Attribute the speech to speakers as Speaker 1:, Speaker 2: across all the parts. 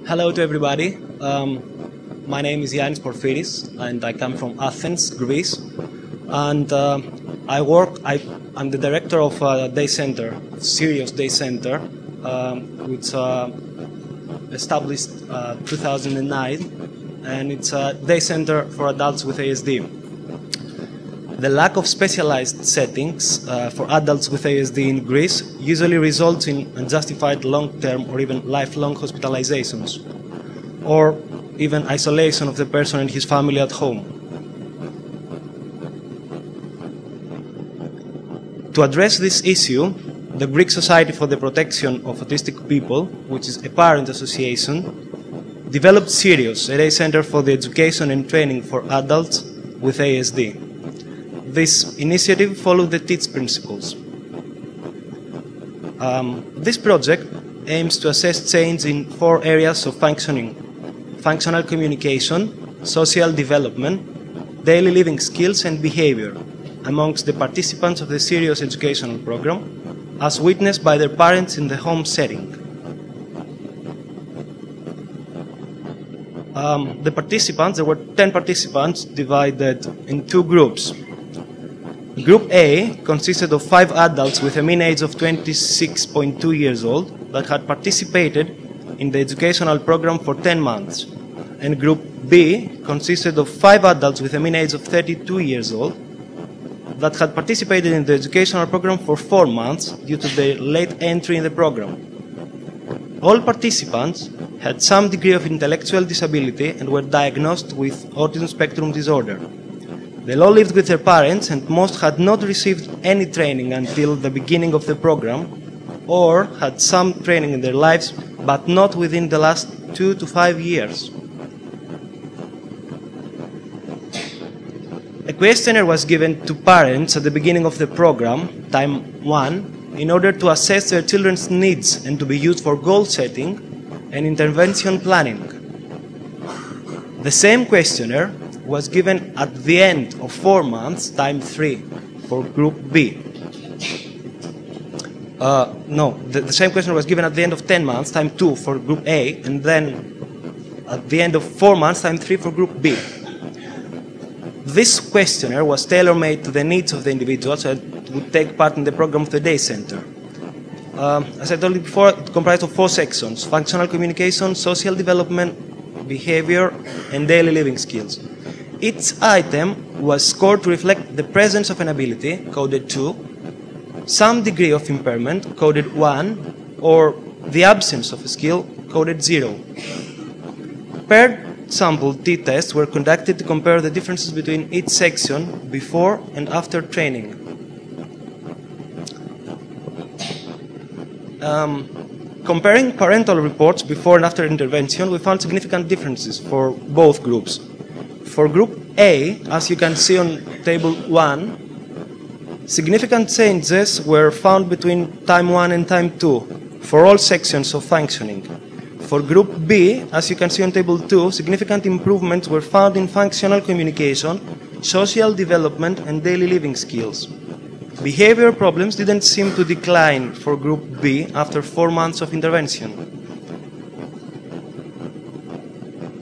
Speaker 1: Hello to everybody. My name is Ioannis Porfyris, and I come from Athens, Greece. And I'm the director of a day center, Serious Day Center, which established 2009, and it's a day center for adults with ASD. The lack of specialized settings for adults with ASD in Greece usually results in unjustified long-term or even lifelong hospitalizations, or even isolation of the person and his family at home. To address this issue, the Greek Society for the Protection of Autistic People, which is a parent association, developed Serious, a day center for the education and training for adults with ASD. This initiative followed the TEACH principles. This project aims to assess change in 4 areas of functioning: functional communication, social development, daily living skills and behavior amongst the participants of the Serious educational program, as witnessed by their parents in the home setting. There were 10 participants divided in 2 groups. Group A consisted of 5 adults with a mean age of 26.2 years old that had participated in the educational program for 10 months. And Group B consisted of 5 adults with a mean age of 32 years old that had participated in the educational program for 4 months due to their late entry in the program. All participants had some degree of intellectual disability and were diagnosed with Autism Spectrum Disorder. They all lived with their parents, and most had not received any training until the beginning of the program, or had some training in their lives, but not within the last 2 to 5 years. A questionnaire was given to parents at the beginning of the program, time 1, in order to assess their children's needs and to be used for goal setting and intervention planning. The same questionnaire was given at the end of 4 months, time 3, for Group B. The same questionnaire was given at the end of 10 months, time 2, for Group A, and then at the end of 4 months, time 3, for Group B. This questionnaire was tailor-made to the needs of the individuals that would take part in the program of the day center. As I told you before, it comprised of 4 sections: functional communication, social development, behavior, and daily living skills. Each item was scored to reflect the presence of an ability, coded 2, some degree of impairment, coded 1, or the absence of a skill, coded 0. Paired sample t-tests were conducted to compare the differences between each section before and after training. Comparing parental reports before and after intervention, we found significant differences for both groups. For Group A, as you can see on Table 1, significant changes were found between time 1 and time 2 for all sections of functioning. For Group B, as you can see on Table 2, significant improvements were found in functional communication, social development, and daily living skills. Behavior problems didn't seem to decline for Group B after 4 months of intervention.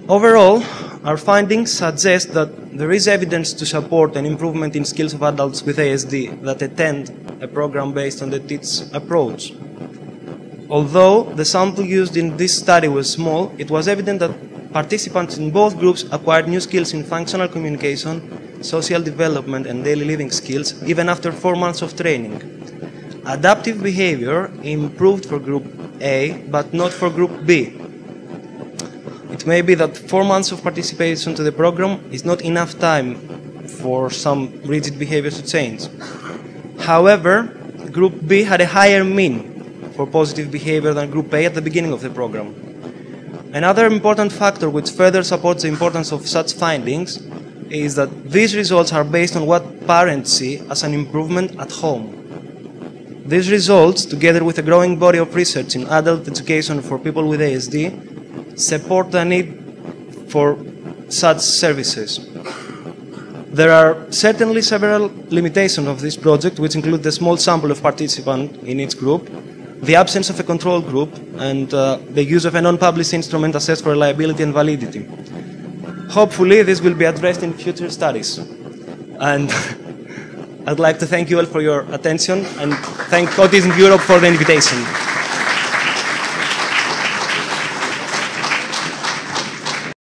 Speaker 1: Overall, our findings suggest that there is evidence to support an improvement in skills of adults with ASD that attend a program based on the TEACH approach. Although the sample used in this study was small, it was evident that participants in both groups acquired new skills in functional communication, social development, and daily living skills even after 4 months of training. Adaptive behavior improved for Group A, but not for Group B. It may be that 4 months of participation to the program is not enough time for some rigid behaviors to change. However, Group B had a higher mean for positive behavior than Group A at the beginning of the program. Another important factor which further supports the importance of such findings is that these results are based on what parents see as an improvement at home. These results, together with a growing body of research in adult education for people with ASD, support the need for such services. There are certainly several limitations of this project, which include the small sample of participants in each group, the absence of a control group, and the use of a non-published instrument assessed for reliability and validity. Hopefully, this will be addressed in future studies. And I'd like to thank you all for your attention and thank Autism Europe for the invitation.